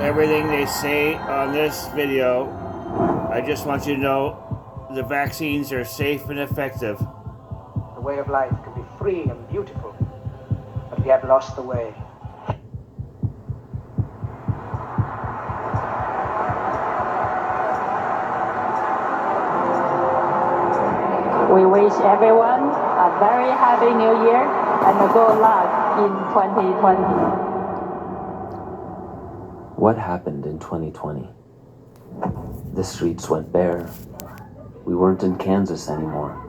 everything they say on this video, I just want you to know the vaccines are safe and effective. The way of life can be free and beautiful, but we have lost the way. We wish everyone a very happy new year and a good luck in 2020. What happened in 2020? The streets went bare. We weren't in Kansas anymore,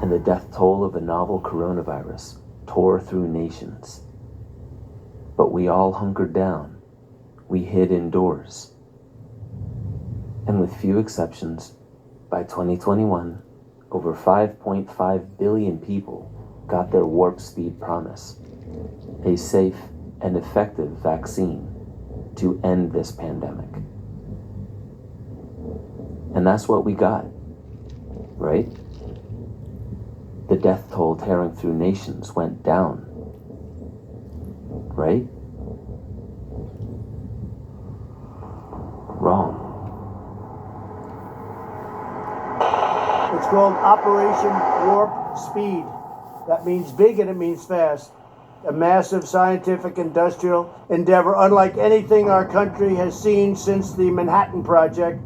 and the death toll of a novel coronavirus tore through nations. But we all hunkered down. We hid indoors. And with few exceptions, by 2021, over 5.5 billion people got their warp speed promise, a safe and effective vaccine to end this pandemic. And that's what we got, right? The death toll tearing through nations went down, right? Wrong. It's called Operation Warp Speed. That means big and it means fast. A massive scientific industrial endeavor unlike anything our country has seen since the Manhattan Project.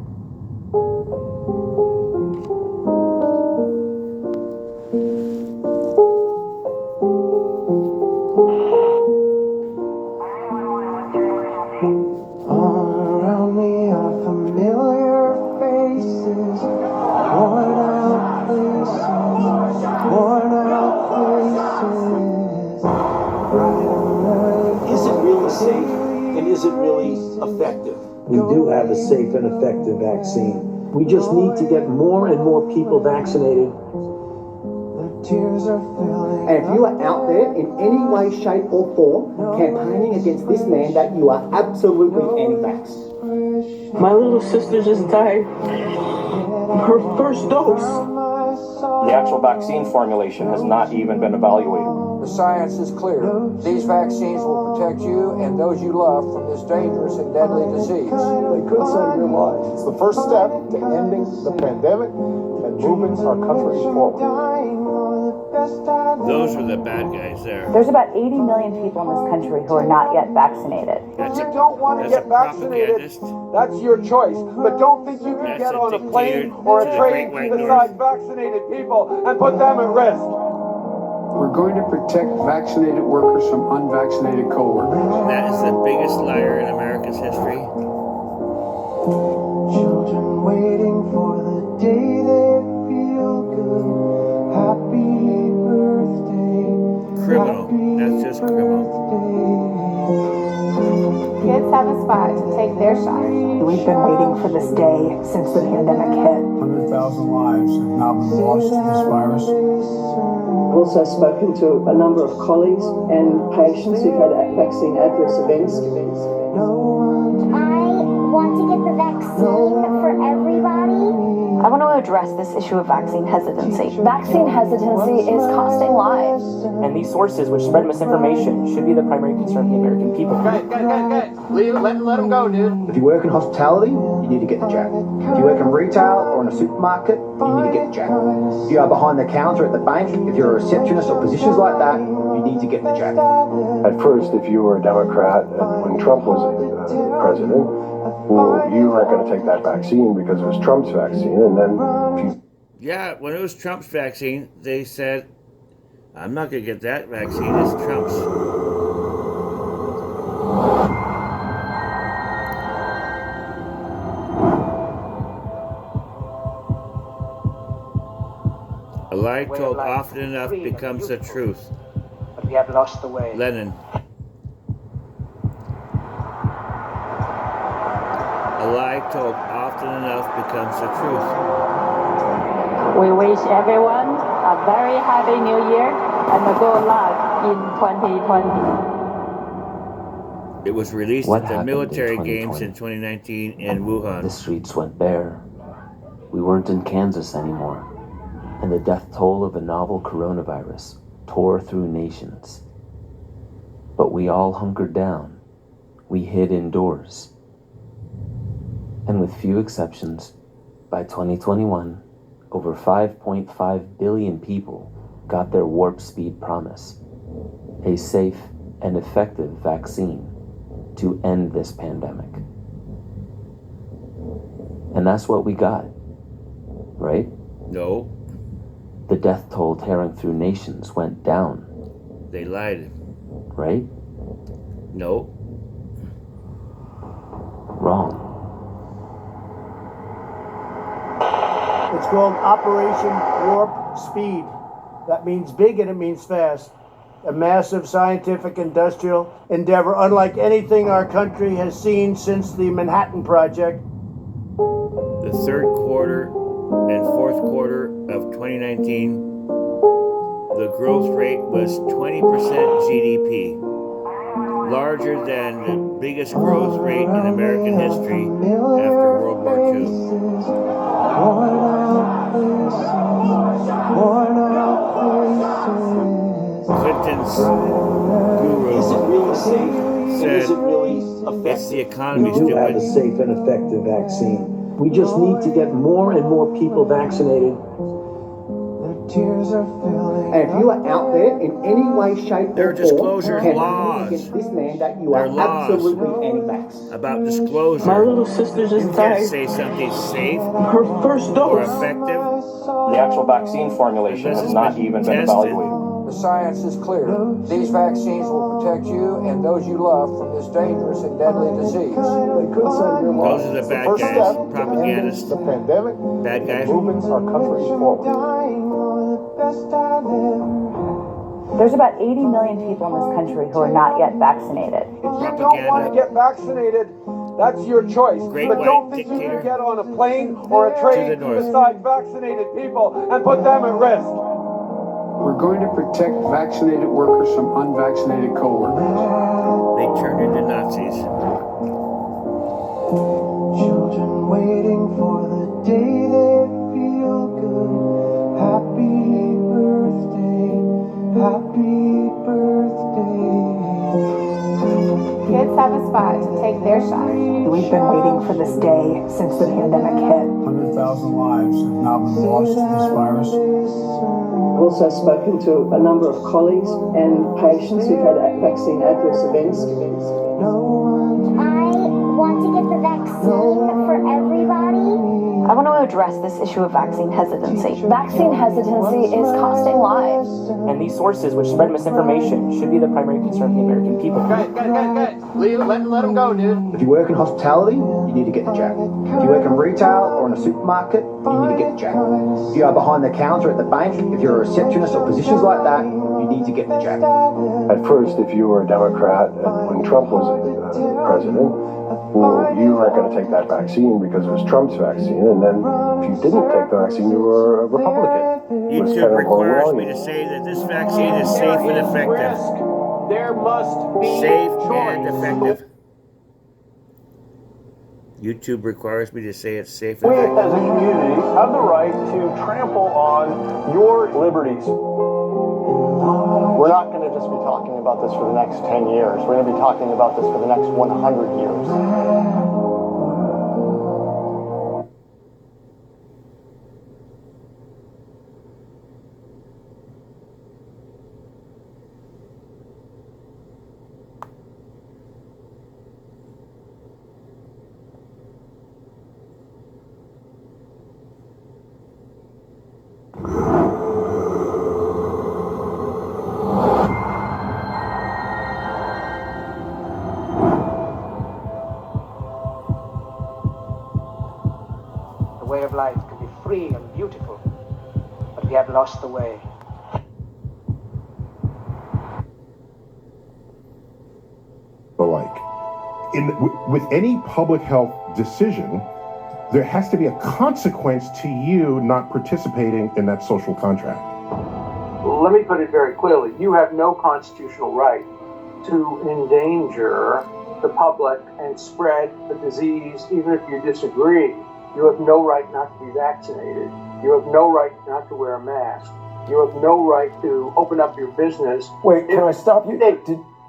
All around me are familiar faces, worn out places, worn out places. Is it really safe and is it really effective? We do have a safe and effective vaccine. We just need to get more and more people vaccinated. And if you are out there in any way, shape or form campaigning against this mandate, you are absolutely anti-vax. My little sister just died. Her first dose. The actual vaccine formulation has not even been evaluated. The science is clear. These vaccines will protect you and those you love from this dangerous and deadly disease. They could save your life. It's the first step to ending the pandemic and moving our country forward. Those are the bad guys there. There's about 80 million people in this country who are not yet vaccinated. If you don't want to get vaccinated, that's your choice. But don't think you can get on a plane or a train beside vaccinated people and put them at risk. We're going to protect vaccinated workers from unvaccinated co-workers. That is the biggest liar in America's history. Children waiting for the day they feel good. Happy birthday. Criminal. That's just criminal. Kids have aspired to take their shot. We've been waiting for this day since the pandemic hit. 100,000 lives have now been lost to this virus. I've also spoken to a number of colleagues and patients who've had vaccine adverse events. I want to get the vaccine for everybody. I want to address this issue of vaccine hesitancy. Vaccine hesitancy is costing lives. And these sources which spread misinformation should be the primary concern of the American people. Guys. Let them go, dude. If you work in hospitality, you need to get the jab. If you work in retail or in a supermarket, you need to get the jab. If you are behind the counter at the bank, if you're a receptionist or positions like that, you need to get the jab. At first, if you were a Democrat and when Trump was president, well, you weren't going to take that vaccine because it was Trump's vaccine, and then... Yeah, when it was Trump's vaccine, they said, I'm not going to get that vaccine, it's Trump's. A lie told often enough becomes the truth. But we have lost the way. Lenin. A lie told often enough becomes the truth. We wish everyone a very happy new year and a good luck in 2020. It was released What at the happened military in games in 2019 in Wuhan. The streets went bare. We weren't in Kansas anymore, and the death toll of a novel coronavirus tore through nations. But we all hunkered down. We hid indoors. with few exceptions, by 2021, over 5.5 billion people got their warp speed promise, a safe and effective vaccine to end this pandemic. And that's what we got, right? No. The death toll tearing through nations went down. They lied. Right? No. Wrong. It's called Operation Warp Speed. That means big and it means fast. A massive scientific industrial endeavor unlike anything our country has seen since the Manhattan Project. The third quarter and fourth quarter of 2019, the growth rate was 20% GDP, larger than the biggest growth rate in American history after World War II. Clinton's guru said it's the economy, we do have a safe and effective vaccine. We just need to get more and more people vaccinated. And if you are out there in any way, shape, there are or disclosure form laws against this man, that you are laws absolutely anti-vax. about disclosure. My little sister just you can't died. say something's safe Her first dose or effective. The actual vaccine formulation has not even been evaluated. The science is clear. These vaccines will protect you and those you love from this dangerous and deadly disease. They could save your life. Those are the bad guys, propagandists. The pandemic, bad guys. moving our country forward. There's about 80 million people in this country who are not yet vaccinated. If you don't want to get vaccinated, that's your choice. But don't think you can get on a plane or a train beside vaccinated people and put them at risk. We're going to protect vaccinated workers from unvaccinated co-workers. They turned into Nazis. Children waiting for the day they feel good. Happy birthday, happy birthday. Kids have a spot to take their shot. We've been waiting for this day since the pandemic hit. 100,000 lives have now been lost to this virus. I've also spoken to a number of colleagues and patients who've had vaccine adverse events. I want to get the vaccine for everybody. I want to address this issue of vaccine hesitancy. Vaccine hesitancy is costing lives. And these sources which spread misinformation should be the primary concern of the American people. Guys. Let them go, dude. If you work in hospitality, you need to get the jab. If you work in retail or in a supermarket, you need to get the jab. If you are behind the counter at the bank, if you're a receptionist or positions like that, you need to get the jab. At first, if you were a Democrat, when Trump was president, well, you weren't going to take that vaccine because it was Trump's vaccine, and then if you didn't take the vaccine, you were a Republican. YouTube requires me to say that this vaccine is safe and effective. There must be safe and effective. YouTube requires me to say it's safe and effective. We, as a community, have the right to trample on your liberties. We're not going to just be talking about this for the next 10 years. We're going to be talking about this for the next 100 years. The way of life can be free and beautiful, but we have lost the way. With any public health decision, there has to be a consequence to you not participating in that social contract. Let me put it very clearly. You have no constitutional right to endanger the public and spread the disease, even if you disagree. You have no right not to be vaccinated. You have no right not to wear a mask. You have no right to open up your business. Wait, can I stop you?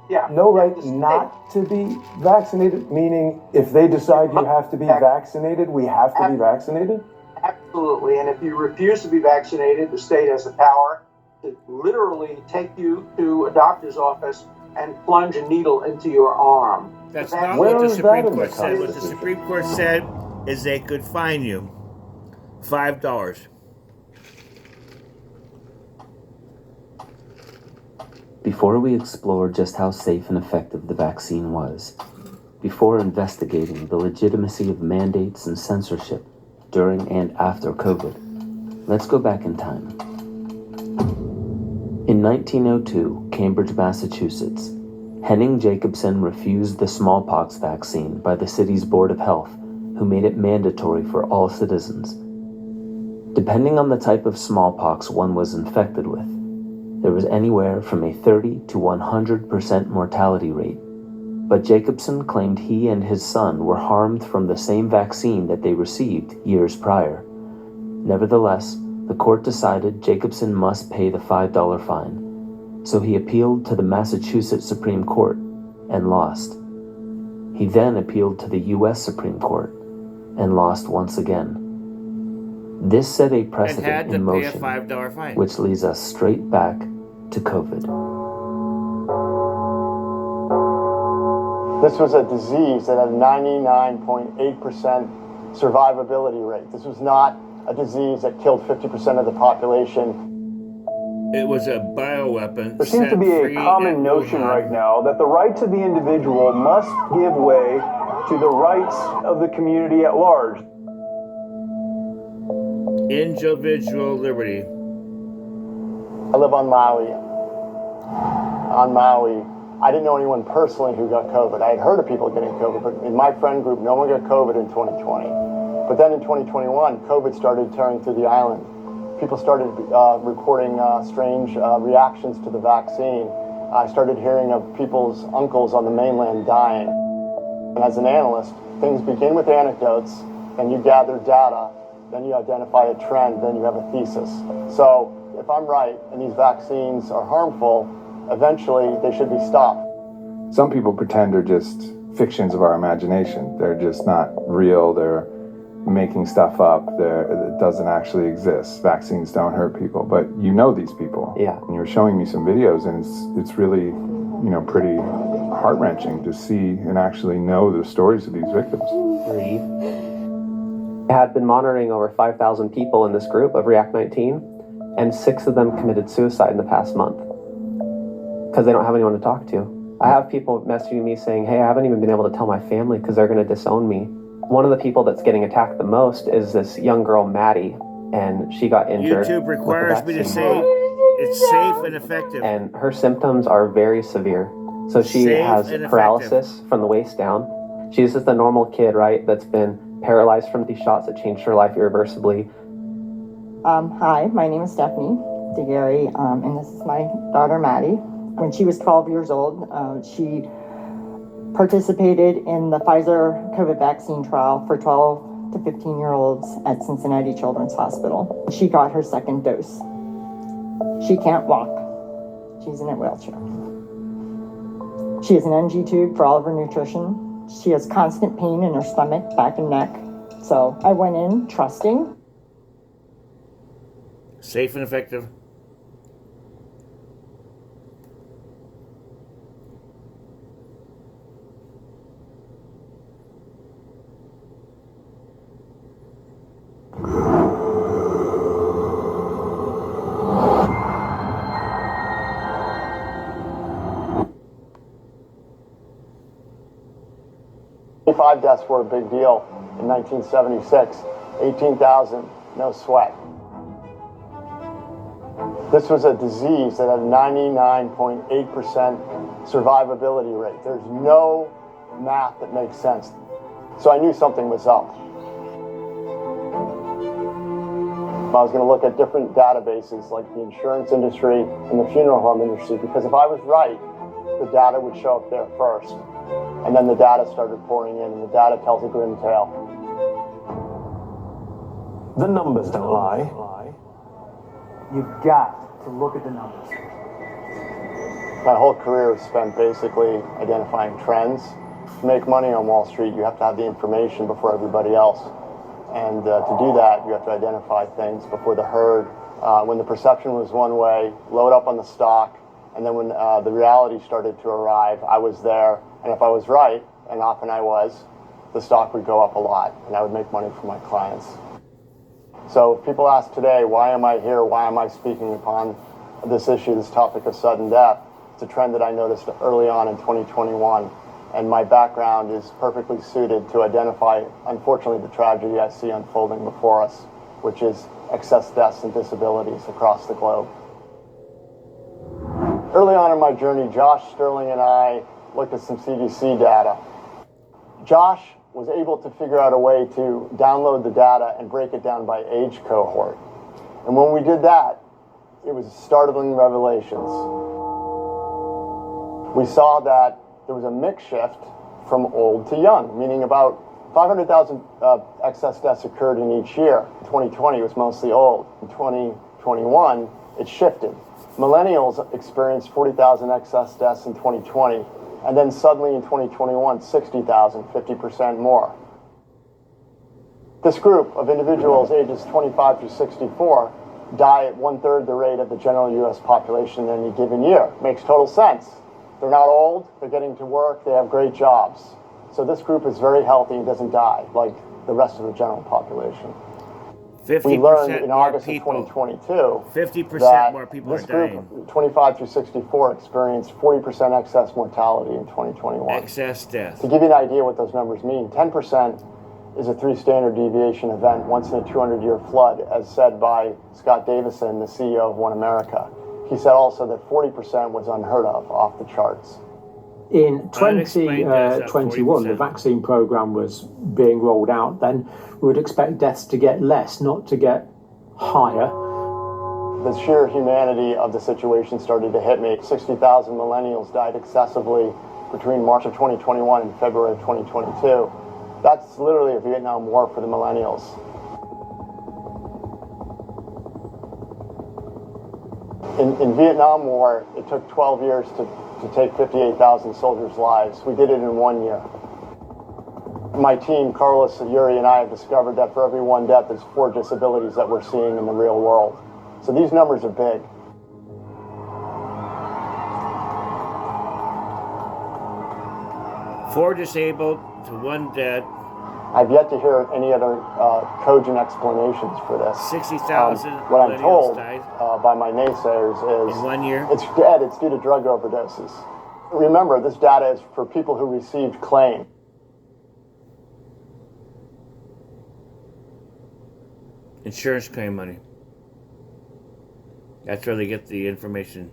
Yeah. No right not to be vaccinated, meaning if they decide you have to be vaccinated, we have to be vaccinated? Absolutely. And if you refuse to be vaccinated, the state has the power to literally take you to a doctor's office and plunge a needle into your arm. That's not what the Supreme Court said. What the Supreme Court said is they could fine you $5. Before we explore just how safe and effective the vaccine was, before investigating the legitimacy of mandates and censorship during and after COVID, let's go back in time. In 1902, Cambridge, Massachusetts, Henning Jacobson refused the smallpox vaccine by the city's Board of Health, who made it mandatory for all citizens. Depending on the type of smallpox one was infected with, there was anywhere from a 30 to 100% mortality rate, but Jacobson claimed he and his son were harmed from the same vaccine that they received years prior. Nevertheless, the court decided Jacobson must pay the $5 fine, so he appealed to the Massachusetts Supreme Court and lost. He then appealed to the U.S. Supreme Court and lost once again. This set a precedent in motion, which leads us straight back to COVID. This was a disease that had a 99.8% survivability rate. This was not a disease that killed 50% of the population. It was a bioweapon. There seems to be a common notion right now that the rights of the individual must give way to the rights of the community at large. Individual liberty. I live on Maui. On Maui, I didn't know anyone personally who got COVID. I had heard of people getting COVID, but in my friend group, no one got COVID in 2020. But then in 2021, COVID started tearing through the island. People started reporting strange reactions to the vaccine. I started hearing of people's uncles on the mainland dying. And as an analyst, things begin with anecdotes, and you gather data, then you identify a trend, then you have a thesis. So if I'm right and these vaccines are harmful, eventually they should be stopped. Some people pretend they're just fictions of our imagination. They're just not real. They're making stuff up. It doesn't actually exist. Vaccines don't hurt people, but you know these people. Yeah. And you were showing me some videos, and it's really, pretty heart-wrenching to see and actually know the stories of these victims. I had been monitoring over 5,000 people in this group of React 19, and 6 of them committed suicide in the past month because they don't have anyone to talk to. I have people messaging me saying, hey, I haven't even been able to tell my family because they're going to disown me. One of the people that's getting attacked the most is this young girl, Maddie, and she got injured. YouTube requires me to say it's safe and effective. And her symptoms are very severe. So she has paralysis from the waist down. She's just a normal kid, right, that's been paralyzed from these shots that changed her life irreversibly. Hi, my name is Stephanie DeGary, and this is my daughter, Maddie. When she was 12 years old, she participated in the Pfizer COVID vaccine trial for 12 to 15-year-olds at Cincinnati Children's Hospital. She got her second dose. She can't walk. She's in a wheelchair. She has an NG tube for all of her nutrition. She has constant pain in her stomach, back, and neck. So I went in trusting. Safe and effective. Five deaths were a big deal in 1976. 18,000, no sweat. This was a disease that had a 99.8% survivability rate. There's no math that makes sense. So I knew something was up. I was going to look at different databases like the insurance industry and the funeral home industry, because if I was right, the data would show up there first. And then the data started pouring in, and the data tells a grim tale. The numbers don't lie. You've got to look at the numbers. My whole career is spent basically identifying trends. To make money on Wall Street, you have to have the information before everybody else. And to do that, you have to identify things before the herd. When the perception was one way, load up on the stock, and then when the reality started to arrive, I was there. And if I was right, and often I was, the stock would go up a lot, and I would make money for my clients. So if people ask today, why am I here? Why am I speaking upon this issue, this topic of sudden death? It's a trend that I noticed early on in 2021. And my background is perfectly suited to identify, unfortunately, the tragedy I see unfolding before us, which is excess deaths and disabilities across the globe. Early on in my journey, Josh Sterling and I looked at some CDC data. Josh was able to figure out a way to download the data and break it down by age cohort. And when we did that, it was startling revelations. We saw that there was a mix shift from old to young, meaning about 500,000 excess deaths occurred in each year. 2020 was mostly old. In 2021, it shifted. Millennials experienced 40,000 excess deaths in 2020, and then suddenly in 2021, 60,000, 50% more. This group of individuals ages 25 through 64 die at 1/3 the rate of the general U.S. population in any given year. Makes total sense. They're not old, they're getting to work, they have great jobs. So this group is very healthy and doesn't die like the rest of the general population. 50% we learned in more August people. of 2022 50% more people this are group, dying. 25 through 64, experienced 40% excess mortality in 2021. Excess death. To give you an idea what those numbers mean, 10% is a 3 standard deviation event, once in a 200-year flood, as said by Scott Davison, the CEO of One America. He said also that 40% was unheard of, off the charts. In 2021, the vaccine program was being rolled out. Then we would expect deaths to get less, not to get higher. The sheer humanity of the situation started to hit me. 60,000 millennials died excessively between March of 2021 and February of 2022. That's literally a Vietnam War for the millennials. In Vietnam War, it took 12 years to take 58,000 soldiers' lives. We did it in 1 year. My team, Carlos, Yuri, and I have discovered that for every 1 death, there's 4 disabilities that we're seeing in the real world. So these numbers are big. Four disabled to 1 dead. I've yet to hear any other cogent explanations for this. 60,000 what I'm told died by my naysayers is in 1 year. It's dead. It's due to drug overdoses. Remember, this data is for people who received claim. Insurance claim money. That's where they get the information.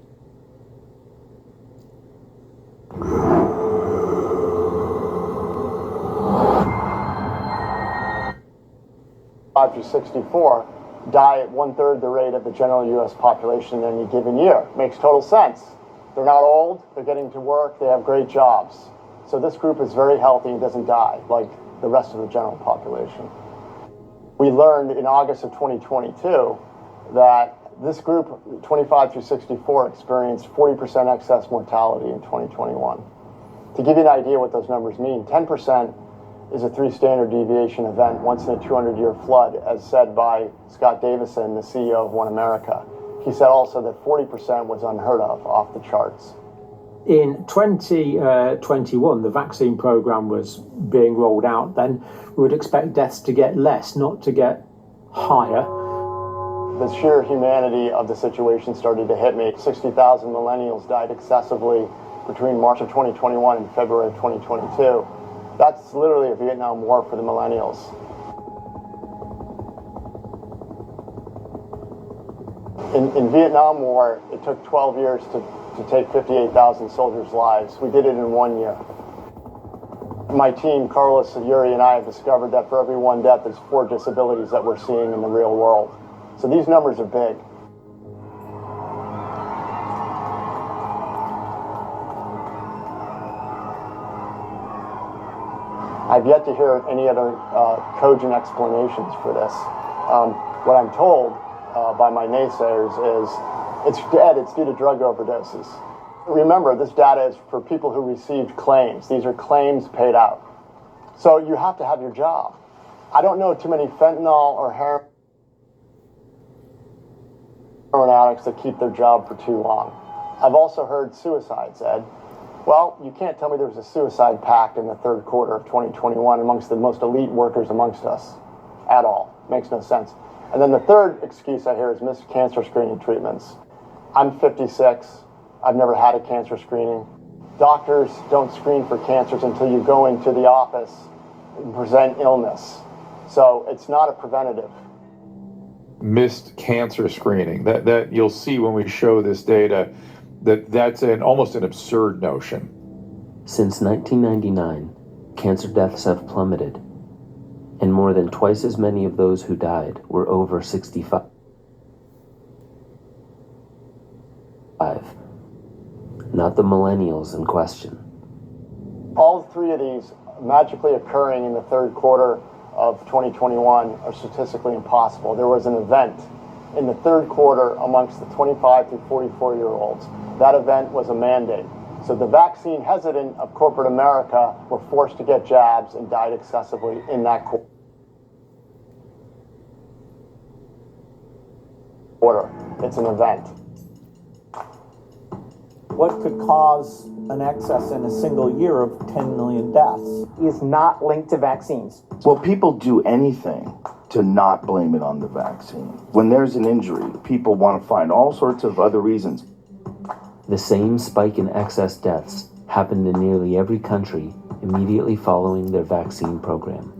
Through 64 die at 1/3 the rate of the general U.S. population in any given year. Makes total sense. They're not old, they're getting to work, they have great jobs. So this group is very healthy and doesn't die like the rest of the general population. We learned in August of 2022 that this group, 25 through 64, experienced 40% excess mortality in 2021. To give you an idea what those numbers mean, 10% is a 3 standard deviation event, once in a 200-year flood, as said by Scott Davison, the CEO of One America. He said also that 40% was unheard of, off the charts. In 2021, the vaccine program was being rolled out. Then we would expect deaths to get less, not to get higher. The sheer humanity of the situation started to hit me. 60,000 millennials died excessively between March of 2021 and February of 2022. That's literally a Vietnam War for the millennials. In Vietnam War, it took 12 years to take 58,000 soldiers' lives. We did it in 1 year. My team, Carlos, Yuri, and I have discovered that for every 1 death, there's 4 disabilities that we're seeing in the real world. So these numbers are big. I've yet to hear any other cogent explanations for this. What I'm told by my naysayers is it's dead, it's due to drug overdoses. Remember, this data is for people who received claims. These are claims paid out. So you have to have your job. I don't know too many fentanyl or heroin addicts that keep their job for too long. I've also heard suicides, Ed. Well, you can't tell me there was a suicide pact in the third quarter of 2021 amongst the most elite workers amongst us at all. Makes no sense. And then the third excuse I hear is missed cancer screening treatments. I'm 56. I've never had a cancer screening. Doctors don't screen for cancers until you go into the office and present illness. So it's not a preventative. Missed cancer screening. That you'll see when we show this data that's almost an absurd notion. Since 1999, cancer deaths have plummeted, and more than twice as many of those who died were over 65. Not the millennials in question. All three of these magically occurring in the third quarter of 2021 are statistically impossible. There was an event in the third quarter amongst the 25 to 44-year-olds. That event was a mandate. So the vaccine hesitant of corporate America were forced to get jabs and died excessively in that quarter. It's an event. What could cause an excess in a single year of 10 million deaths is not linked to vaccines. Well, people do anything to not blame it on the vaccine. When there's an injury, people want to find all sorts of other reasons. The same spike in excess deaths happened in nearly every country immediately following their vaccine program.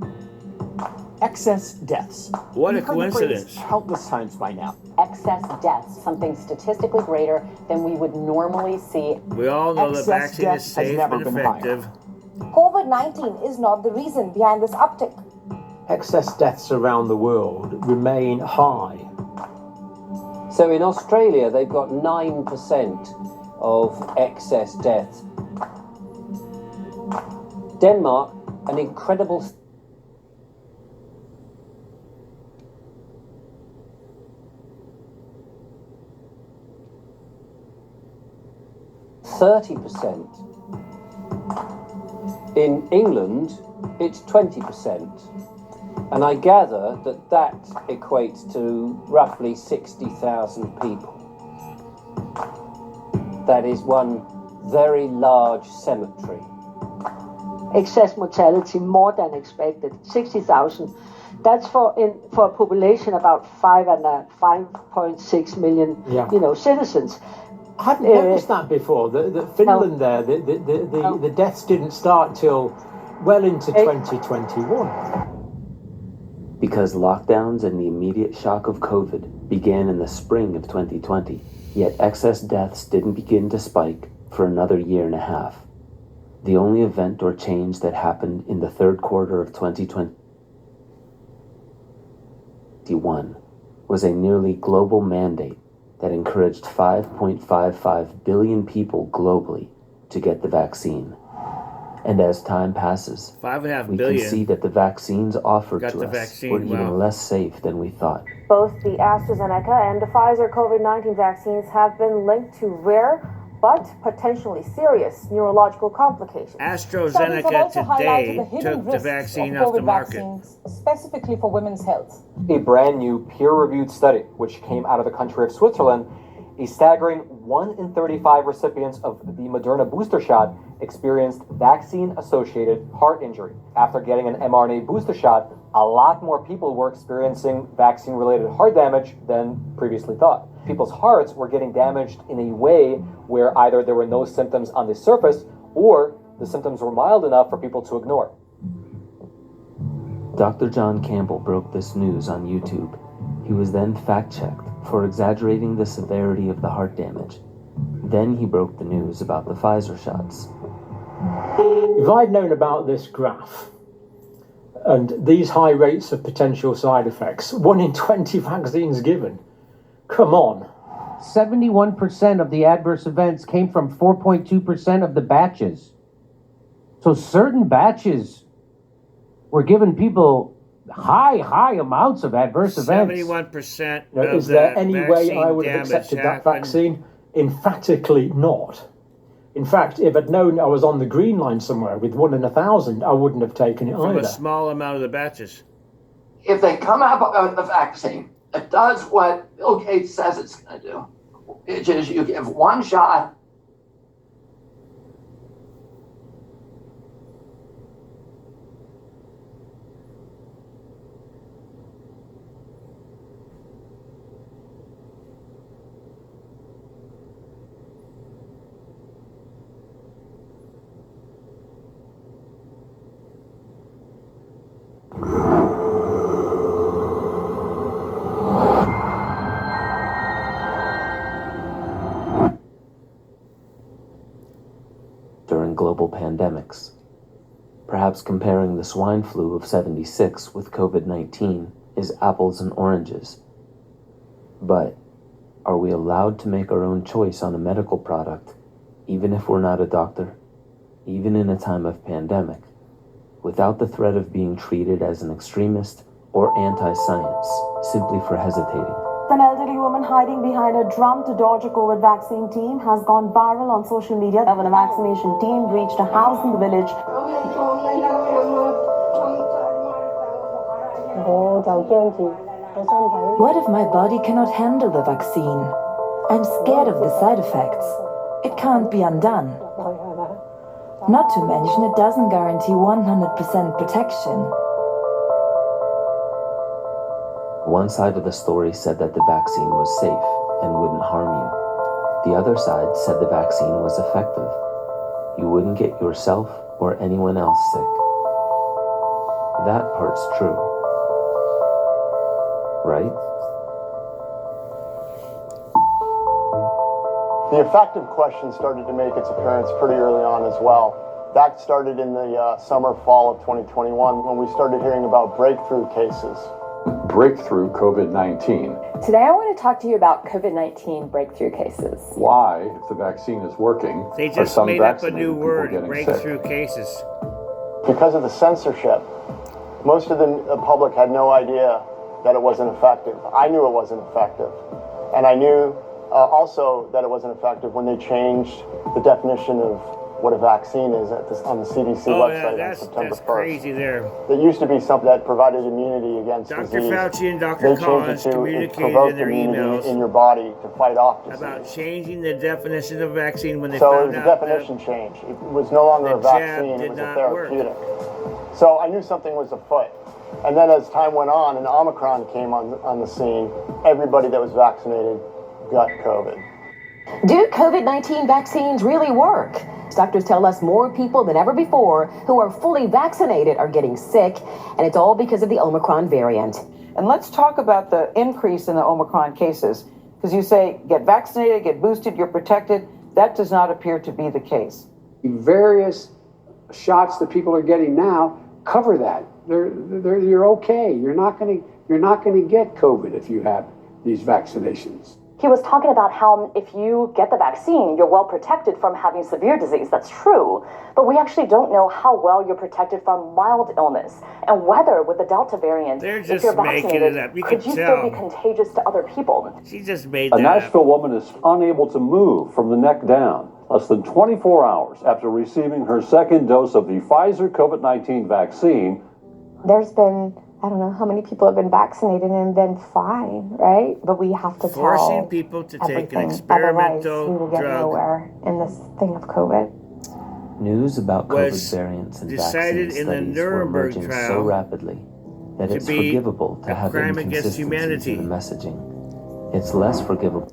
Excess deaths. What You've a heard the coincidence. phrase countless times by now. Excess deaths, something statistically greater than we would normally see. We all know the vaccine is safe and effective. COVID-19 is not the reason behind this uptick. Excess deaths around the world remain high. So in Australia, they've got 9% of excess deaths. Denmark, an incredible 30%. In England, it's 20%. And I gather that equates to roughly 60,000 people. That is one very large cemetery. Excess mortality more than expected, 60,000. That's for a population about 5.6 million, citizens. I hadn't noticed that before. The Finland there, the deaths didn't start till well into 2021. Because lockdowns and the immediate shock of COVID began in the spring of 2020, yet excess deaths didn't begin to spike for another year and a half. The only event or change that happened in the third quarter of 2021 was a nearly global mandate that encouraged 5.55 billion people globally to get the vaccine. And as time passes, 5.5 we billion can see that the vaccines offered got to the us vaccine. were even Wow. less safe than we thought. Both the AstraZeneca and the Pfizer COVID-19 vaccines have been linked to rare but potentially serious neurological complications. AstraZeneca today took the vaccine off the market. Specifically for women's health. A brand new peer-reviewed study, which came out of the country of Switzerland, a staggering 1 in 35 recipients of the Moderna booster shot experienced vaccine-associated heart injury. After getting an mRNA booster shot, a lot more people were experiencing vaccine-related heart damage than previously thought. People's hearts were getting damaged in a way where either there were no symptoms on the surface or the symptoms were mild enough for people to ignore. Dr. John Campbell broke this news on YouTube. He was then fact-checked for exaggerating the severity of the heart damage. Then he broke the news about the Pfizer shots. If I'd known about this graph and these high rates of potential side effects, 1 in 20 vaccines given, come on. 71% of the adverse events came from 4.2% of the batches. So certain batches were giving people high amounts of adverse events. 71% Now, of is there the any way I vaccine would have damage accepted that happened. vaccine? Emphatically not. In fact, if I'd known I was on the green line somewhere with 1 in 1,000, I wouldn't have taken it From either. a small amount of the batches. If they come out with the vaccine, it does what Bill Gates says it's going to do, which is you give one shot. During global pandemics. Perhaps comparing the swine flu of '76 with COVID-19 is apples and oranges. But are we allowed to make our own choice on a medical product, even if we're not a doctor, even in a time of pandemic, without the threat of being treated as an extremist or anti-science simply for hesitating? An elderly woman hiding behind a drum to dodge a COVID vaccine team has gone viral on social media when a vaccination team reached a house in the village. What if my body cannot handle the vaccine? I'm scared of the side effects. It can't be undone. Not to mention it doesn't guarantee 100% protection. One side of the story said that the vaccine was safe and wouldn't harm you. The other side said the vaccine was effective. You wouldn't get yourself or anyone else sick. That part's true. Right? The effective question started to make its appearance pretty early on as well. That started in the summer, fall of 2021 when we started hearing about breakthrough cases. Breakthrough COVID-19. Today I want to talk to you about COVID-19 breakthrough cases. Why, if the vaccine is working, They are just some made up a vaccinated new people word, getting breakthrough sick? cases. Because of the censorship, most of the public had no idea that it wasn't effective. I knew it wasn't effective. And I knew also that it wasn't effective when they changed the definition of what a vaccine is on the CDC website on September 1st. That's crazy there. It used to be something that provided immunity against Dr. disease. Fauci and Dr. Collins communicated in their emails in your body to fight off disease. about changing the definition of vaccine when they So it found was a out definition change. It was no longer a vaccine, it was a therapeutic. So I knew something was afoot. And then as time went on and Omicron came on the scene, everybody that was vaccinated got COVID. Do COVID-19 vaccines really work? Doctors tell us more people than ever before who are fully vaccinated are getting sick, and it's all because of the Omicron variant. And let's talk about the increase in the Omicron cases, because you say get vaccinated, get boosted, you're protected. That does not appear to be the case. Various shots that people are getting now cover that. You're okay. You're not going to get COVID if you have these vaccinations. He was talking about how if you get the vaccine, you're well protected from having severe disease. That's true. But we actually don't know how well you're protected from mild illness and whether with the Delta variant, They're just if you're vaccinated, making it up. You could can you tell. still be contagious to other people? She just made A that Nashville woman is unable to move from the neck down less than 24 hours after receiving her second dose of the Pfizer COVID-19 vaccine. There's been, I don't know how many people have been vaccinated and been fine, right? But we have to forcing tell people to take an everything. experimental Otherwise, we will get drug nowhere in this thing of COVID. News about was COVID variants and decided vaccine in the studies were Nuremberg emerging trial so rapidly that to it's be forgivable to a have crime against inconsistencies humanity. in the messaging. It's less forgivable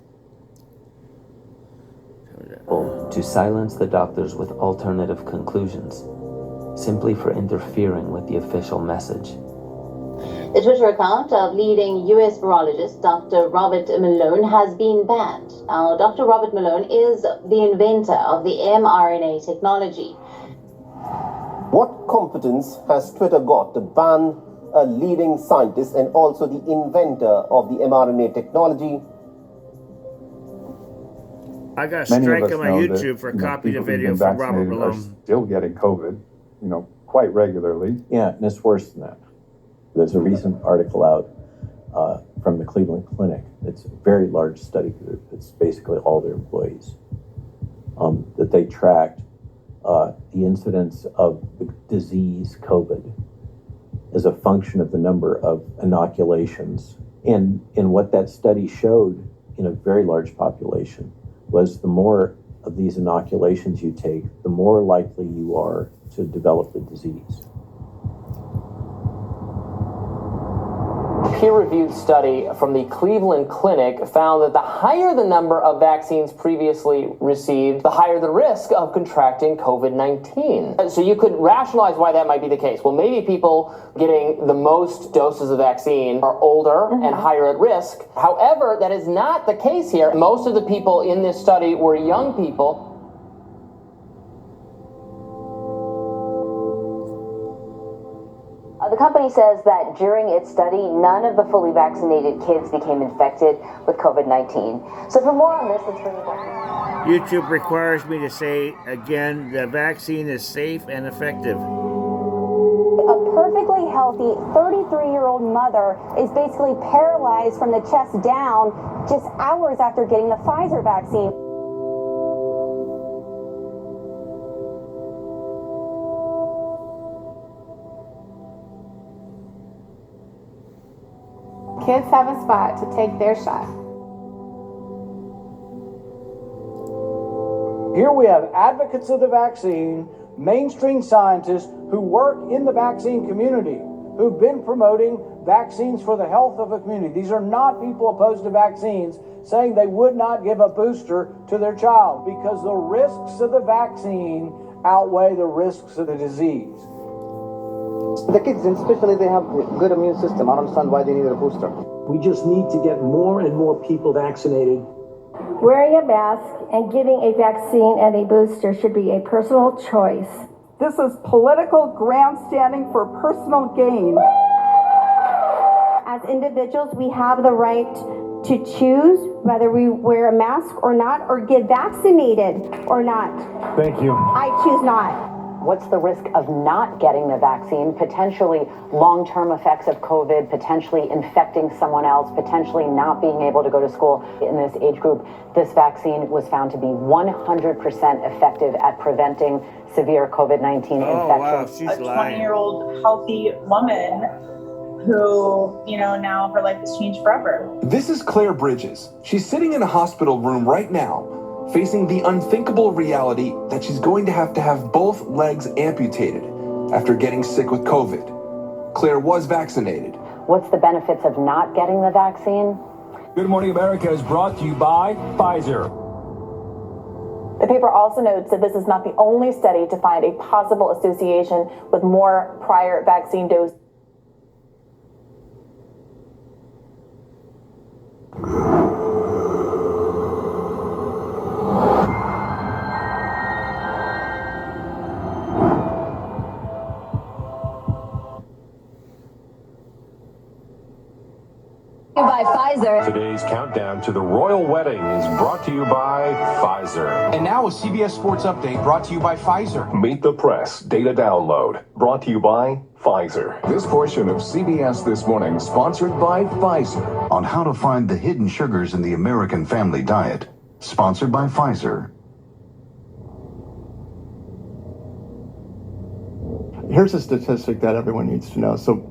to silence the doctors with alternative conclusions, simply for interfering with the official message. The Twitter account of leading US virologist Dr. Robert Malone has been banned. Now, Dr. Robert Malone is the inventor of the mRNA technology. What competence has Twitter got to ban a leading scientist and also the inventor of the mRNA technology? I got Many strike of us on my know YouTube that, for copying the people who've video been from Robert vaccinated are Malone. still getting COVID, quite regularly. Yeah, and it's worse than that. There's a recent article out from the Cleveland Clinic. It's a very large study group. It's basically all their employees. that they tracked the incidence of the disease COVID as a function of the number of inoculations. And what that study showed in a very large population was the more of these inoculations you take, the more likely you are to develop the disease. A peer-reviewed study from the Cleveland Clinic found that the higher the number of vaccines previously received, the higher the risk of contracting COVID-19. So you could rationalize why that might be the case. Well, maybe people getting the most doses of vaccine are older and higher at risk. However, that is not the case here. Most of the people in this study were young people. The company says that during its study, none of the fully vaccinated kids became infected with COVID-19. So for more on this, let's bring it back. YouTube requires me to say again, the vaccine is safe and effective. A perfectly healthy 33-year-old mother is basically paralyzed from the chest down just hours after getting the Pfizer vaccine. Kids have a spot to take their shot. Here we have advocates of the vaccine, mainstream scientists who work in the vaccine community, who've been promoting vaccines for the health of the community. These are not people opposed to vaccines saying they would not give a booster to their child because the risks of the vaccine outweigh the risks of the disease. The kids, especially, they have a good immune system. I don't understand why they need a booster. We just need to get more and more people vaccinated. Wearing a mask and getting a vaccine and a booster should be a personal choice. This is political grandstanding for personal gain. As individuals, we have the right to choose whether we wear a mask or not, or get vaccinated or not. Thank you. I choose not. What's the risk of not getting the vaccine? Potentially long-term effects of COVID, potentially infecting someone else, potentially not being able to go to school. In this age group, this vaccine was found to be 100% effective at preventing severe COVID-19 infection. Wow, she's a 20-year-old healthy woman who, now her life has changed forever. This is Claire Bridges. She's sitting in a hospital room right now, facing the unthinkable reality that she's going to have both legs amputated after getting sick with COVID. Claire was vaccinated. What's the benefits of not getting the vaccine? Good Morning America is brought to you by Pfizer. The paper also notes that this is not the only study to find a possible association with more prior vaccine doses. By Pfizer. Today's countdown to the royal wedding is brought to you by Pfizer. And now a CBS Sports Update brought to you by Pfizer. Meet the Press data download brought to you by Pfizer. This portion of CBS This Morning sponsored by Pfizer. On how to find the hidden sugars in the American family diet. Sponsored by Pfizer. Here's a statistic that everyone needs to know. So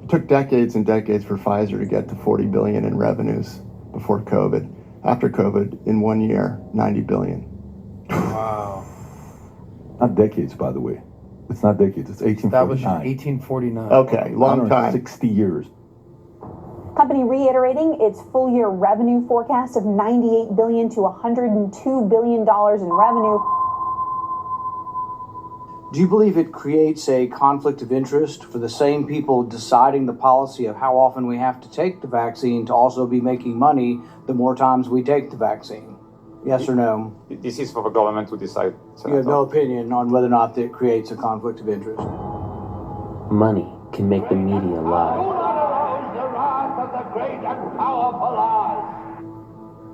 it took decades and decades for Pfizer to get to $40 billion in revenues before COVID. After COVID, in 1 year, $90 billion. Wow. Not decades, by the way. It's not decades. It's 1849. That was 1849. Okay, long time. 60 years. Company reiterating its full-year revenue forecast of $98 billion to $102 billion in revenue. Do you believe it creates a conflict of interest for the same people deciding the policy of how often we have to take the vaccine to also be making money the more times we take the vaccine? Yes or no? This is for the government to decide. You have no opinion on whether or not it creates a conflict of interest? Money can make the media lie.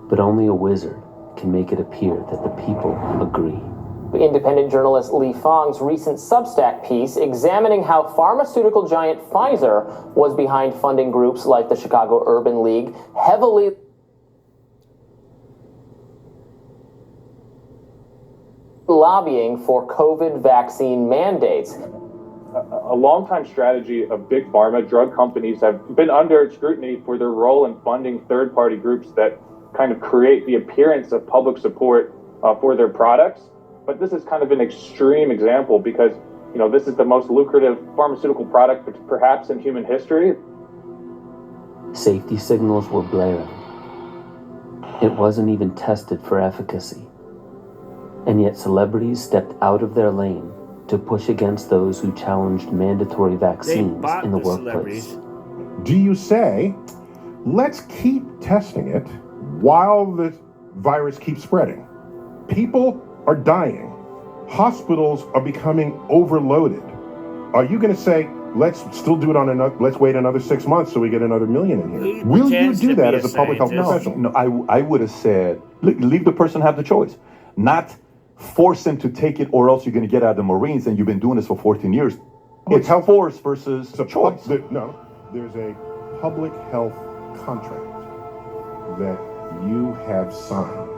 But only a wizard can make it appear that the people agree. Independent journalist Li Fang's recent Substack piece examining how pharmaceutical giant Pfizer was behind funding groups like the Chicago Urban League heavily. lobbying for COVID vaccine mandates. A long-time strategy of big pharma drug companies have been under scrutiny for their role in funding third-party groups that kind of create the appearance of public support for their products. But this is kind of an extreme example because, you know, this is the most lucrative pharmaceutical product perhaps in human history. Safety signals were blaring. It wasn't even tested for efficacy. And yet celebrities stepped out of their lane to push against those who challenged mandatory vaccines in the workplace. Do you say, let's keep testing it while the virus keeps spreading? People are dying. Hospitals are becoming overloaded. Are you going to say, let's still do it let's wait another 6 months so we get another million in here? Will you do that as a public health professional? No, I would have said, leave the person have the choice. Not force them to take it or else you're going to get out of the Marines and you've been doing this for 14 years. It's force versus choice. No, there's a public health contract that you have signed.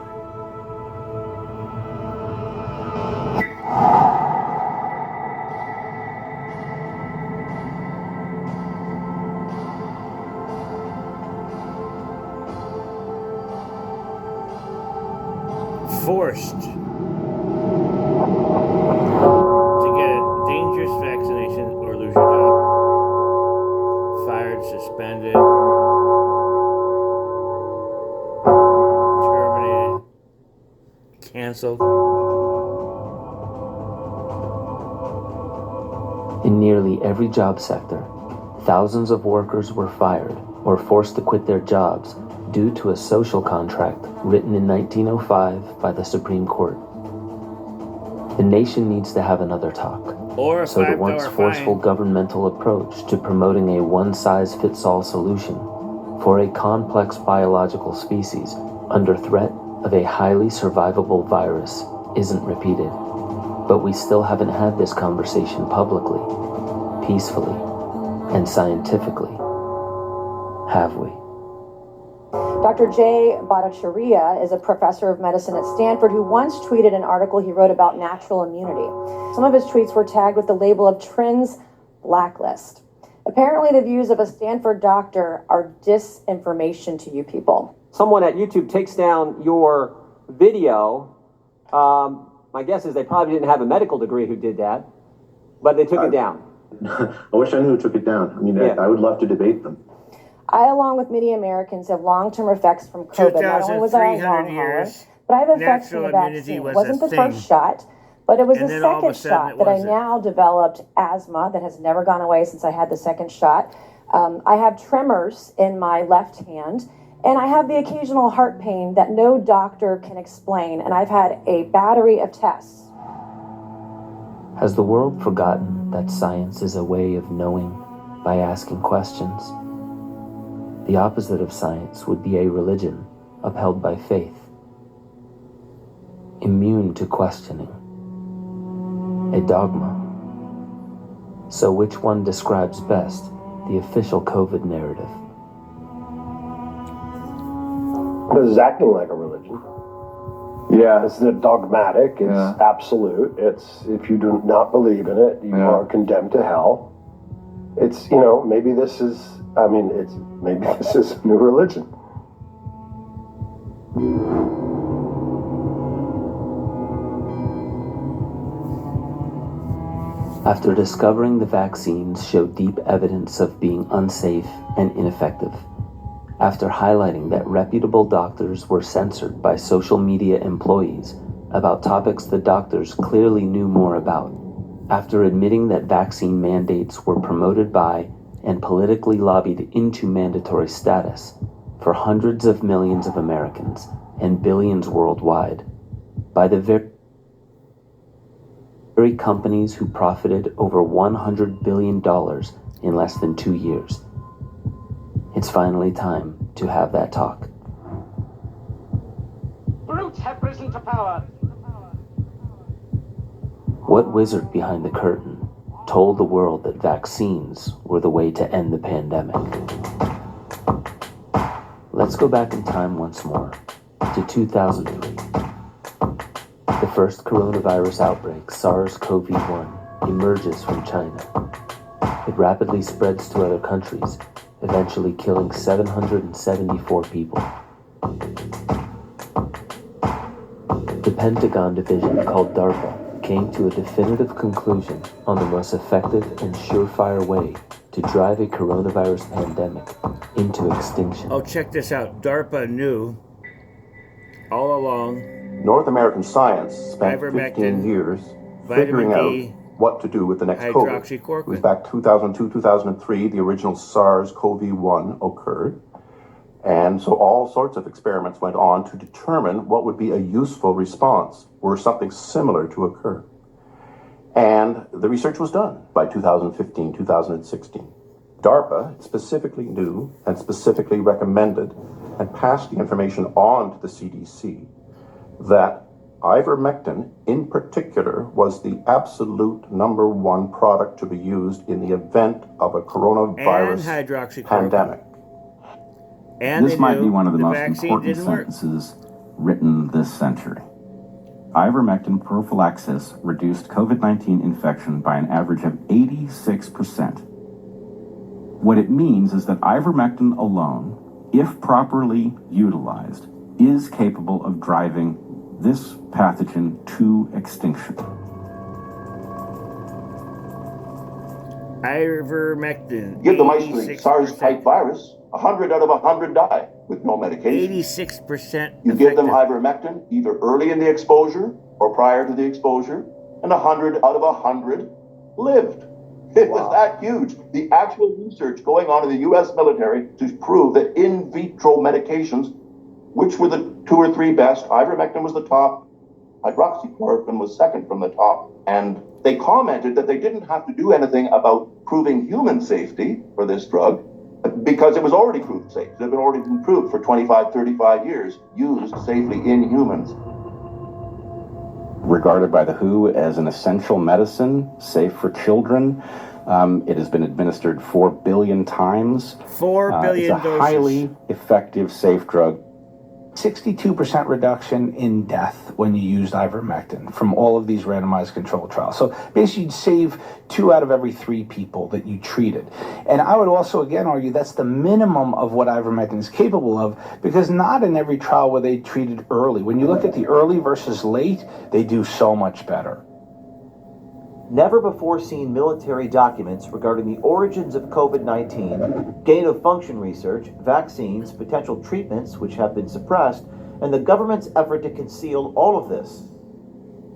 Forced to get a dangerous vaccination or lose your job. Fired, suspended, terminated, canceled. In nearly every job sector, thousands of workers were fired or forced to quit their jobs due to a social contract written in 1905 by the Supreme Court. The nation needs to have another talk. Or so the once forceful governmental approach to promoting a one-size-fits-all solution for a complex biological species under threat of a highly survivable virus isn't repeated. But we still haven't had this conversation publicly, peacefully, and scientifically, have we? Dr. Jay Bhattacharya is a professor of medicine at Stanford who once tweeted an article he wrote about natural immunity. Some of his tweets were tagged with the label of Trends Blacklist. Apparently, the views of a Stanford doctor are disinformation to you people. Someone at YouTube takes down your video. My guess is they probably didn't have a medical degree who did that, but they took it down. I wish I knew who took it down. I mean, I would love to debate them. I, along with many Americans, have long-term effects from COVID. Not only was I a long hauler, but I have effects from the vaccine. It wasn't the first shot, but it was the second shot that I now developed asthma that has never gone away since I had the second shot. I have tremors in my left hand, and I have the occasional heart pain that no doctor can explain, and I've had a battery of tests. Has the world forgotten that science is a way of knowing by asking questions? The opposite of science would be a religion upheld by faith, immune to questioning, a dogma. So which one describes best the official COVID narrative? This is acting like a religion. Yeah. It's dogmatic, it's absolute. It's, if you do not believe in it, you are condemned to hell. It's, you know, maybe this is a new religion. After discovering the vaccines showed deep evidence of being unsafe and ineffective, after highlighting that reputable doctors were censored by social media employees about topics the doctors clearly knew more about, after admitting that vaccine mandates were promoted by and politically lobbied into mandatory status for hundreds of millions of Americans and billions worldwide by the very companies who profited over $100 billion in less than 2 years. It's finally time to have that talk. Brutes have risen to power. What wizard behind the curtain told the world that vaccines were the way to end the pandemic? Let's go back in time once more to 2003. The first coronavirus outbreak, SARS-CoV-1, emerges from China. It rapidly spreads to other countries, eventually killing 774 people. The Pentagon division, called DARPA, came to a definitive conclusion on the most effective and surefire way to drive a coronavirus pandemic into extinction. Oh, check this out. DARPA knew all along. North American science spent 15 years figuring out what to do with the next COVID. It was back 2002, 2003, the original SARS-CoV-1 occurred. And so all sorts of experiments went on to determine what would be a useful response were something similar to occur. And the research was done by 2015, 2016. DARPA specifically knew and specifically recommended and passed the information on to the CDC that ivermectin in particular was the absolute number one product to be used in the event of a coronavirus pandemic. And this might be one of the most important sentences written this century. Ivermectin prophylaxis reduced COVID-19 infection by an average of 86%. What it means is that ivermectin alone, if properly utilized, is capable of driving this pathogen to extinction. Ivermectin. Give the mice the SARS-type virus, 100 out of 100 die with no medication. 86%. You give them ivermectin either early in the exposure or prior to the exposure, and 100 out of 100 lived. It was that huge. The actual research going on in the U.S. military to prove that in vitro medications, which were the 2 or 3 best, ivermectin was the top, hydroxychloroquine was second from the top, and they commented that they didn't have to do anything about proving human safety for this drug because it was already proved safe. It had already been proved for 25, 35 years, used safely in humans. Regarded by the WHO as an essential medicine, safe for children. It has been administered 4 billion times. 4 billion doses. It's a highly effective, safe drug. 62% reduction in death when you used ivermectin from all of these randomized control trials. So basically you'd save 2 out of every 3 people that you treated. And I would also again argue that's the minimum of what ivermectin is capable of, because not in every trial were they treated early. When you look at the early versus late, they do so much better. Never before seen military documents regarding the origins of COVID-19, gain-of-function research, vaccines, potential treatments which have been suppressed, and the government's effort to conceal all of this.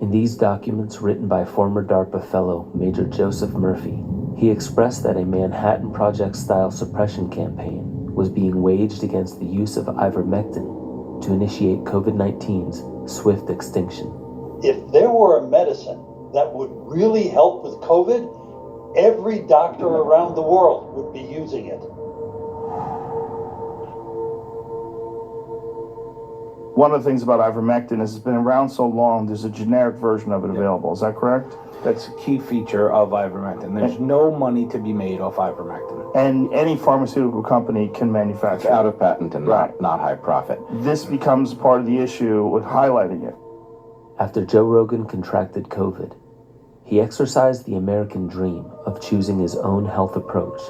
In these documents written by former DARPA fellow Major Joseph Murphy, he expressed that a Manhattan Project-style suppression campaign was being waged against the use of ivermectin to initiate COVID-19's swift extinction. If there were a medicine that would really help with COVID, every doctor around the world would be using it. One of the things about ivermectin is it's been around so long, there's a generic version of it available. Is that correct? That's a key feature of ivermectin. There's no money to be made off ivermectin. And any pharmaceutical company can manufacture it. Out of patent and not high profit. This becomes part of the issue with highlighting it. After Joe Rogan contracted COVID, he exercised the American dream of choosing his own health approach,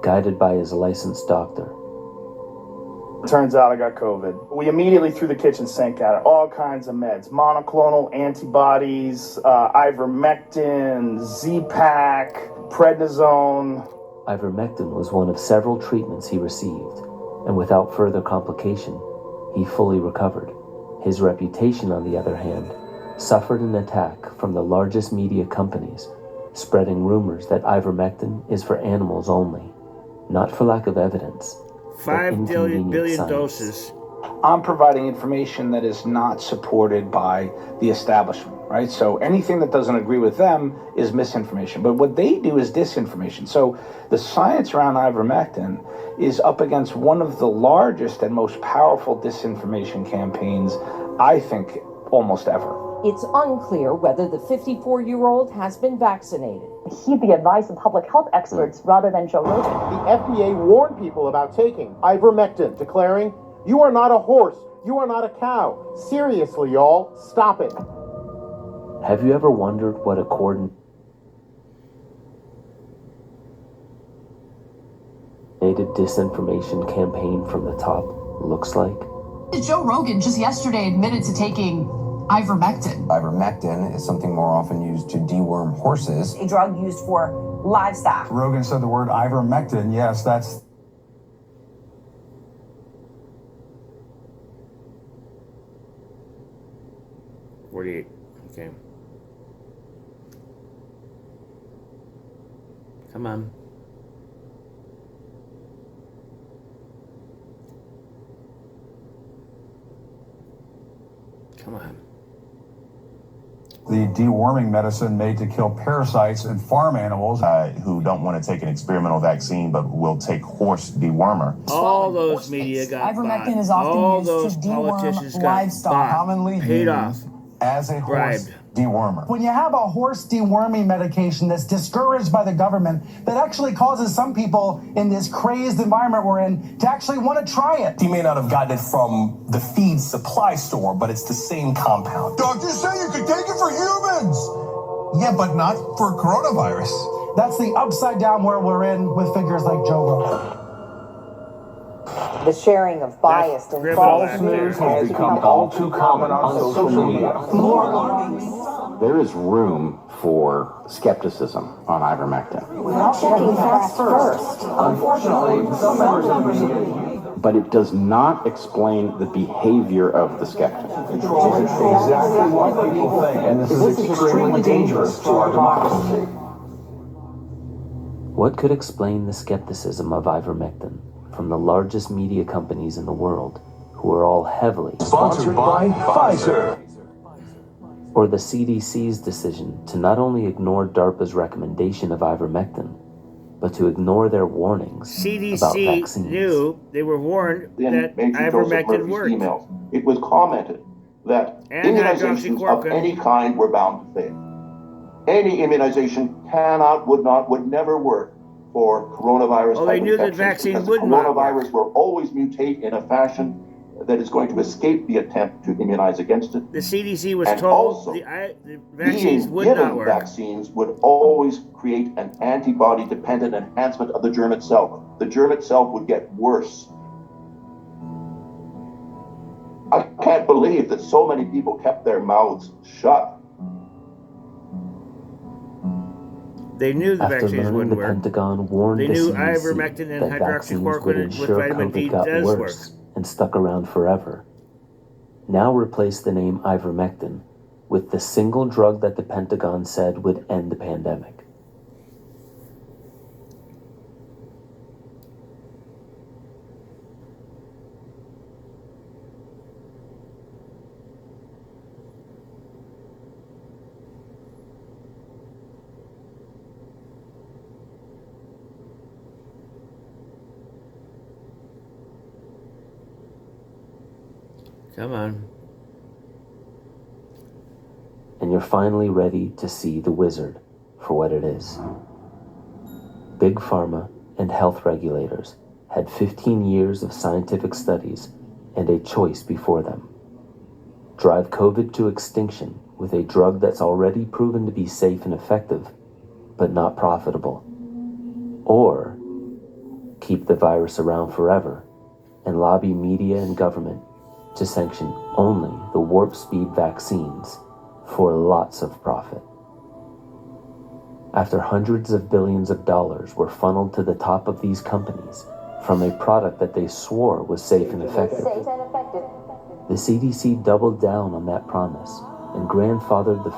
guided by his licensed doctor. Turns out I got COVID. We immediately threw the kitchen sink at it. All kinds of meds, monoclonal antibodies, ivermectin, Z-Pak, prednisone. Ivermectin was one of several treatments he received, and without further complication, he fully recovered. His reputation, on the other hand, suffered an attack from the largest media companies, spreading rumors that ivermectin is for animals only, not for lack of evidence. 5 billion doses. I'm providing information that is not supported by the establishment, right? So anything that doesn't agree with them is misinformation. But what they do is disinformation. So the science around ivermectin is up against one of the largest and most powerful disinformation campaigns, I think, almost ever. It's unclear whether the 54-year-old has been vaccinated. Heed the advice of public health experts rather than Joe Rogan. The FDA warned people about taking ivermectin, declaring, "You are not a horse. You are not a cow. Seriously, y'all, stop it." Have you ever wondered what a coordinated disinformation campaign from the top looks like? Joe Rogan just yesterday admitted to taking ivermectin. Ivermectin is something more often used to deworm horses. A drug used for livestock. Rogan said the word ivermectin. Yes, that's... $48. Okay. Come on. Come on. The deworming medicine made to kill parasites in farm animals. Who don't want to take an experimental vaccine but will take horse dewormer. All those media got Ivermectin bought. is often All used those to deworm politicians got livestock. bought. Commonly Paid used off. as a horse Bribed. dewormer. When you have a horse deworming medication that's discouraged by the government, that actually causes some people in this crazed environment we're in to actually want to try it. He may not have gotten it from the feed supply store, but it's the same compound. Doctors say you could take it for humans. Yeah, but not for coronavirus. That's the upside down world we're in with figures like Joe Rogan. The sharing of biased and false news has become all too common on social media. more alarming. There is room for skepticism on ivermectin. Without checking facts first. Unfortunately, some members of the media... But it does not explain the behavior of the skeptic. Control is exactly what people think, and this is extremely dangerous to our democracy. What could explain the skepticism of ivermectin from the largest media companies in the world, who are all heavily Sponsored by Pfizer. Or the CDC's decision to not only ignore DARPA's recommendation of ivermectin, but to ignore their warnings about CDC vaccines? knew, they were warned that ivermectin worked. Emails. It was commented that And immunizations of hydroxychloroquine. any kind were bound to fail. Any immunization cannot, would not, would never work for coronavirus. Oh, they knew that infections vaccine because would not coronavirus will always mutate in a fashion that is going to escape the attempt to immunize against it. The CDC was And told also, the vaccines being would given not work. vaccines would always create an antibody-dependent enhancement of the germ itself. The germ itself would get worse. I can't believe that so many people kept their mouths shut. They knew the After vaccines learning wouldn't the work. Pentagon warned They the knew CDC ivermectin and that vaccines would hydroxychloroquine with ensure vitamin D COVID got does work. worse and stuck around forever. Now replace the name ivermectin with the single drug that the Pentagon said would end the pandemic. Come on. And you're finally ready to see the wizard for what it is. Big Pharma and health regulators had 15 years of scientific studies and a choice before them. Drive COVID to extinction with a drug that's already proven to be safe and effective, but not profitable. Or keep the virus around forever and lobby media and government to sanction only the warp speed vaccines for lots of profit. After hundreds of billions of dollars were funneled to the top of these companies from a product that they swore was safe and effective, the CDC doubled down on that promise and grandfathered the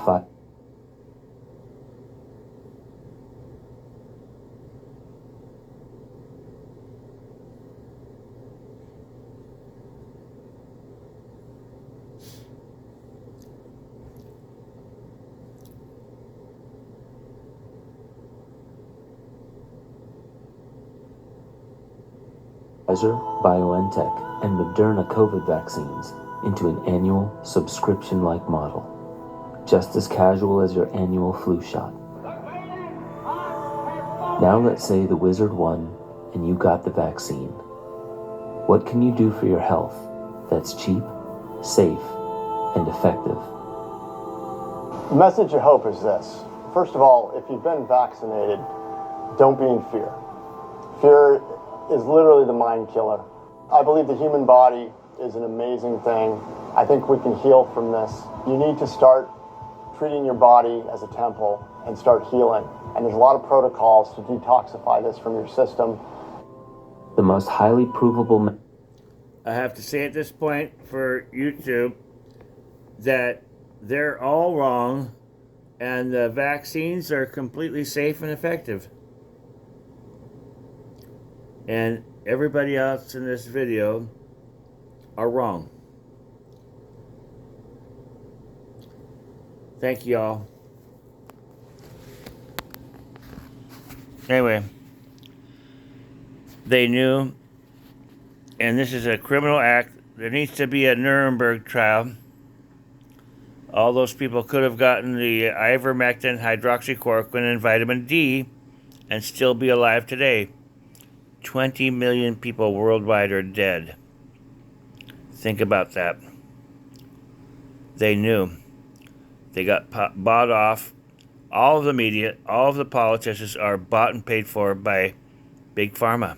Pfizer, BioNTech, and Moderna COVID vaccines into an annual subscription-like model, just as casual as your annual flu shot. Now let's say the wizard won and you got the vaccine. What can you do for your health that's cheap, safe, and effective? The message of hope is this. First of all, if you've been vaccinated, don't be in fear. Fear is literally the mind killer. I believe the human body is an amazing thing. I think we can heal from this. You need to start treating your body as a temple and start healing. And there's a lot of protocols to detoxify this from your system. The most highly provable... I have to say at this point for YouTube that they're all wrong and the vaccines are completely safe and effective. And everybody else in this video are wrong. Thank you all. Anyway, they knew, and this is a criminal act. There needs to be a Nuremberg trial. All those people could have gotten the ivermectin, hydroxychloroquine, and vitamin D and still be alive today. 20 million people worldwide are dead. Think about that. They knew. They got bought off. All of the media, all of the politicians are bought and paid for by Big Pharma.